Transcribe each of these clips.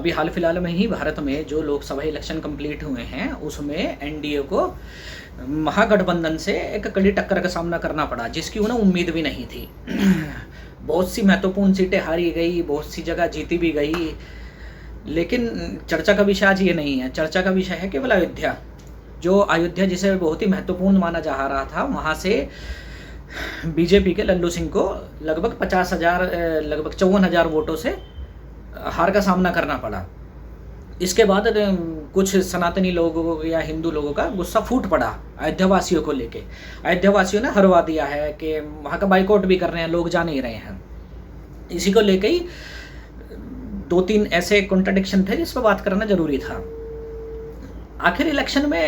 अभी हाल फिलहाल में ही भारत में जो लोकसभा इलेक्शन कंप्लीट हुए हैं उसमें एनडीए को महागठबंधन से एक कड़ी टक्कर का सामना करना पड़ा, जिसकी उन्हें उम्मीद भी नहीं थी। बहुत सी महत्वपूर्ण सीटें हारी गई, बहुत सी जगह जीती भी गई, लेकिन चर्चा का विषय आज ये नहीं है। चर्चा का विषय है केवल अयोध्या। जो अयोध्या जिसे बहुत ही महत्वपूर्ण माना जा रहा था, वहाँ से बीजेपी के लल्लू सिंह को लगभग 50,000 लगभग 54,000 वोटों से हार का सामना करना पड़ा। इसके बाद कुछ सनातनी लोगों या हिंदू लोगों का गुस्सा फूट पड़ा अयोध्या वासियों को लेके। अयोध्या वासियों ने हरवा दिया है कि वहाँ का बाइकआउट भी कर रहे हैं, लोग जा नहीं रहे हैं। इसी को लेके ही 2-3 ऐसे कॉन्ट्रडिक्शन थे जिस पर बात करना जरूरी था। आखिर इलेक्शन में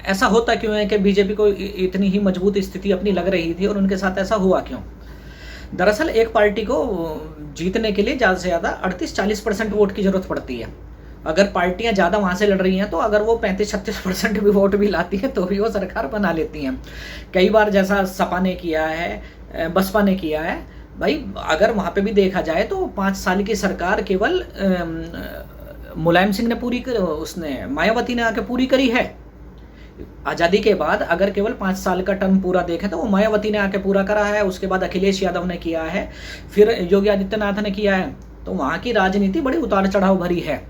ऐसा होता क्यों है कि बीजेपी को इतनी ही मजबूत स्थिति अपनी लग रही थी और उनके साथ ऐसा हुआ क्यों? दरअसल एक पार्टी को जीतने के लिए ज़्यादा से ज़्यादा 38-40% वोट की ज़रूरत पड़ती है। अगर पार्टियां ज़्यादा वहाँ से लड़ रही हैं तो अगर वो 35-36% भी वोट भी लाती हैं तो भी वो सरकार बना लेती हैं। कई बार जैसा सपा ने किया है, बसपा ने किया है। भाई अगर वहाँ पे भी देखा जाए तो 5 साल की सरकार केवल मुलायम सिंह ने पूरी उसने मायावती ने आके पूरी करी है। आज़ादी के बाद अगर केवल 5 साल का टर्म पूरा देखें तो वो मायावती ने आके पूरा करा है, उसके बाद अखिलेश यादव ने किया है, फिर योगी आदित्यनाथ ने किया है। तो वहाँ की राजनीति बड़ी उतार चढ़ाव भरी है।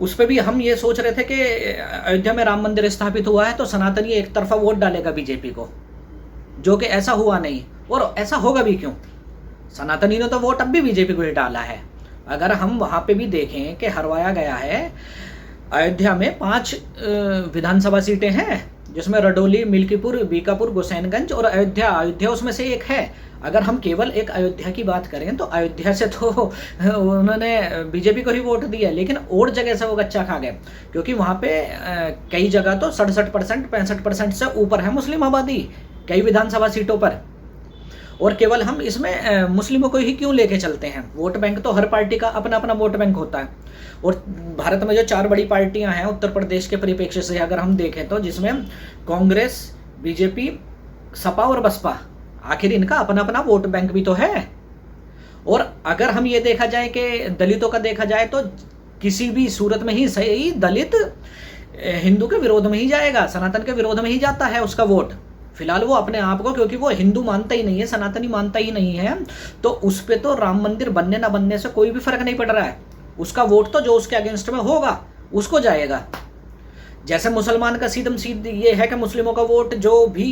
उस पर भी हम ये सोच रहे थे कि अयोध्या में राम मंदिर स्थापित हुआ है तो सनातनी एक तरफा वोट डालेगा बीजेपी को, जो कि ऐसा हुआ नहीं। और ऐसा होगा भी क्यों? सनातनी ने तो वोट अब भी बीजेपी को ही डाला है। अगर हम वहाँ पे भी देखें कि हरवाया गया है, अयोध्या में 5 विधानसभा सीटें हैं जिसमें रडोली, मिल्कीपुर, बीकापुर, गोसैनगंज और अयोध्या उसमें से एक है। अगर हम केवल एक अयोध्या की बात करें तो अयोध्या से तो उन्होंने बीजेपी को ही वोट दिया, लेकिन और जगह से वो गच्चा खा गए, क्योंकि वहाँ पे कई जगह तो 67%, 65% से ऊपर है मुस्लिम आबादी कई विधानसभा सीटों पर। और केवल हम इसमें मुस्लिमों को ही क्यों लेके चलते हैं? वोट बैंक तो हर पार्टी का अपना अपना वोट बैंक होता है। और भारत में जो 4 बड़ी पार्टियां हैं उत्तर प्रदेश के परिप्रेक्ष्य से अगर हम देखें तो जिसमें कांग्रेस, बीजेपी, सपा और बसपा, आखिर इनका अपना अपना वोट बैंक भी तो है। और अगर हम ये देखा जाए कि दलितों का देखा जाए तो किसी भी सूरत में ही सही दलित हिंदू के विरोध में ही जाएगा, सनातन के विरोध में ही जाता है उसका वोट। फिलहाल वो अपने आप को, क्योंकि वो हिंदू मानता ही नहीं है, सनातनी मानता ही नहीं है, तो उस पर तो राम मंदिर बनने ना बनने से कोई भी फर्क नहीं पड़ रहा है। उसका वोट तो जो उसके अगेंस्ट में होगा उसको जाएगा। जैसे मुसलमान का सीधम सीध ये है कि मुस्लिमों का वोट जो भी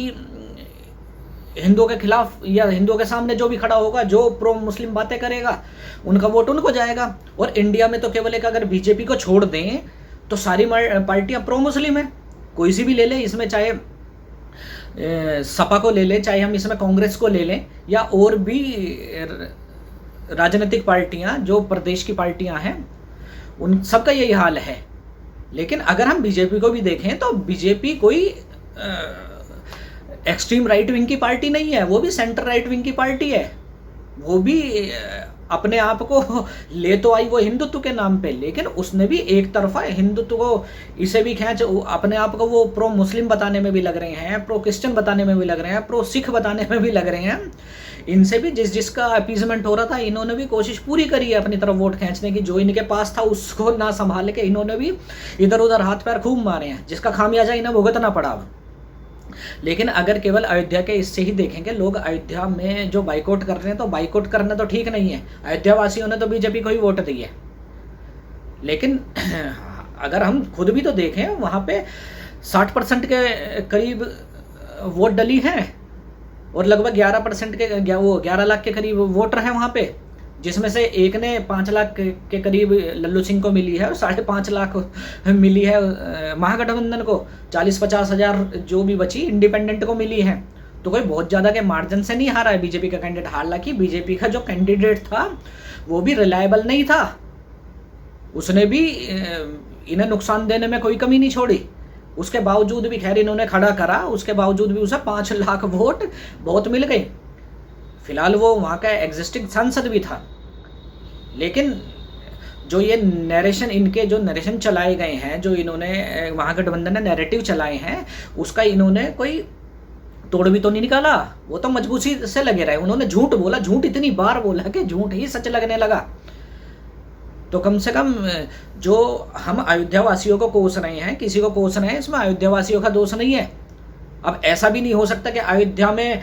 हिंदुओं के खिलाफ या हिंदुओं के सामने जो भी खड़ा होगा, जो प्रो मुस्लिम बातें करेगा, उनका वोट उनको जाएगा। और इंडिया में तो केवल एक अगर बीजेपी को छोड़ दें तो सारी पार्टियां प्रो मुस्लिम है। कोई सी भी ले लें, इसमें चाहे सपा को ले लें, चाहे हम इसमें कांग्रेस को ले लें, या और भी राजनीतिक पार्टियां जो प्रदेश की पार्टियां हैं, उन सबका यही हाल है। लेकिन अगर हम बीजेपी को भी देखें तो बीजेपी कोई एक्सट्रीम राइट विंग की पार्टी नहीं है, वो भी सेंटर राइट विंग की पार्टी है। वो भी अपने आप को ले तो आई वो हिंदुत्व के नाम पे, लेकिन उसने भी एक तरफा हिंदुत्व को इसे भी खींच अपने आप को वो प्रो मुस्लिम बताने में भी लग रहे हैं, प्रो क्रिश्चियन बताने में भी लग रहे हैं, प्रो सिख बताने में भी लग रहे हैं। इनसे भी जिसका अपीजमेंट हो रहा था, इन्होंने भी कोशिश पूरी करी है अपनी तरफ वोट खींचने की। जो इनके पास था उसको ना संभाल के इन्होंने भी इधर उधर हाथ पैर खूब मारे हैं, जिसका खामियाजा इन्हें भुगतना पड़ा। लेकिन अगर केवल अयोध्या के इससे ही देखेंगे, लोग अयोध्या में जो बाइकआउट कर रहे हैं तो बाइकआउट करना तो ठीक नहीं है। अयोध्या वासियों ने तो बीजेपी को ही वोट दी है। लेकिन अगर हम खुद भी तो देखें, वहाँ पे 60% के करीब वोट डली है और लगभग 11% के वो 11 लाख के करीब वोटर हैं वहाँ पे, जिसमें से एक ने 5 लाख के करीब लल्लू सिंह को मिली है और 5.5 लाख मिली है महागठबंधन को। 40-50 हज़ार जो भी बची इंडिपेंडेंट को मिली है। तो कोई बहुत ज़्यादा के मार्जिन से नहीं हारा है बीजेपी का कैंडिडेट। हालांकि बीजेपी का जो कैंडिडेट था वो भी रिलायबल नहीं था, उसने भी इन्हें नुकसान देने में कोई कमी नहीं छोड़ी। उसके बावजूद भी खैर इन्होंने खड़ा करा, उसके बावजूद भी उसे 5 लाख वोट बहुत मिल गए। फिलहाल वो वहाँ का एग्जिस्टिंग सांसद भी था। लेकिन जो ये नरेशन, इनके जो नरेशन चलाए गए हैं, जो इन्होंने महागठबंधन ने नैरेटिव चलाए हैं, उसका इन्होंने कोई तोड़ भी तो नहीं निकाला। वो तो मजबूती से लगे रहे। उन्होंने झूठ बोला, झूठ इतनी बार बोला कि झूठ ही सच लगने लगा। तो कम से कम जो हम अयोध्या वासियों को कोस रहे हैं, किसी को कोस रहे हैं, इसमें अयोध्या वासियों का दोष नहीं है। अब ऐसा भी नहीं हो सकता कि अयोध्या में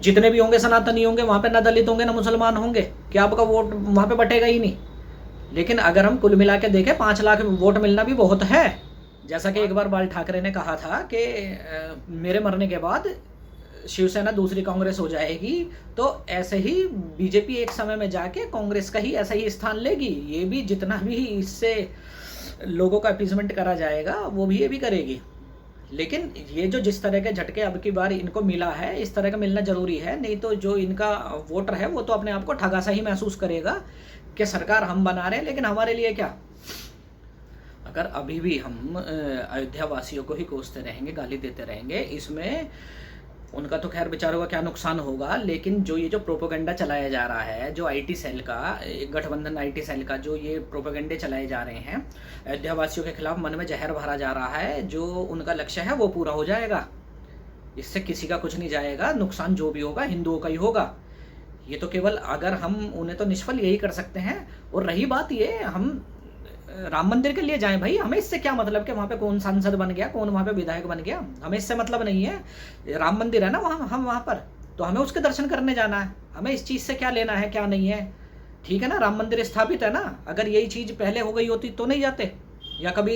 जितने भी होंगे सनातनी होंगे, वहाँ पे ना दलित होंगे ना मुसलमान होंगे, कि आपका वोट वहाँ पे बटेगा ही नहीं। लेकिन अगर हम कुल मिला के देखें 5 लाख वोट मिलना भी बहुत है। जैसा कि एक बार बाल ठाकरे ने कहा था कि मेरे मरने के बाद शिवसेना दूसरी कांग्रेस हो जाएगी, तो ऐसे ही बीजेपी एक समय में जाके कांग्रेस का ही ऐसा ही स्थान लेगी। ये भी जितना भी इससे लोगों का अपीजमेंट करा जाएगा वो भी ये भी करेगी। लेकिन ये जो जिस तरह के झटके अब की बार इनको मिला है, इस तरह का मिलना जरूरी है, नहीं तो जो इनका वोटर है वो तो अपने आप को ठगा सा ही महसूस करेगा कि सरकार हम बना रहे हैं लेकिन हमारे लिए क्या। अगर अभी भी हम अयोध्या वासियों को ही कोसते रहेंगे, गाली देते रहेंगे, इसमें उनका तो खैर बेचारों का क्या नुकसान होगा, लेकिन जो ये जो प्रोपेगेंडा चलाया जा रहा है, जो आईटी सेल का, गठबंधन आईटी सेल का जो ये प्रोपेगेंडे चलाए जा रहे हैं, अयोध्या वासियों के खिलाफ मन में जहर भरा जा रहा है, जो उनका लक्ष्य है वो पूरा हो जाएगा। इससे किसी का कुछ नहीं जाएगा, नुकसान जो भी होगा हिंदुओं का ही होगा। ये तो केवल अगर हम उन्हें तो निष्फल यही कर सकते हैं। और रही बात ये, हम राम मंदिर के लिए जाएं भाई, हमें इससे क्या मतलब कि वहाँ पे कौन सांसद बन गया, कौन वहाँ पे विधायक बन गया, हमें इससे मतलब नहीं है। राम मंदिर है ना वहाँ, हम वहाँ पर तो हमें उसके दर्शन करने जाना है, हमें इस चीज़ से क्या लेना है क्या नहीं है। ठीक है ना, राम मंदिर स्थापित है ना, अगर यही चीज़ पहले हो गई होती तो नहीं जाते, या कभी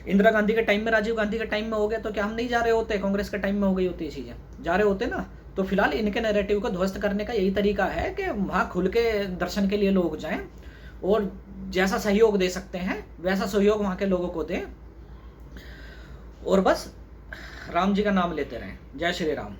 इंदिरा गांधी के टाइम में, राजीव गांधी के टाइम में हो गया तो क्या हम नहीं जा रहे होते, कांग्रेस के टाइम में हो गई होती ये चीज़ें, जा रहे होते ना। तो फिलहाल इनके नैरेटिव को ध्वस्त करने का यही तरीका है कि वहाँ खुल के दर्शन के लिए लोग जाएं और जैसा सहयोग दे सकते हैं वैसा सहयोग वहाँ के लोगों को दें, और बस राम जी का नाम लेते रहें। जय श्री राम।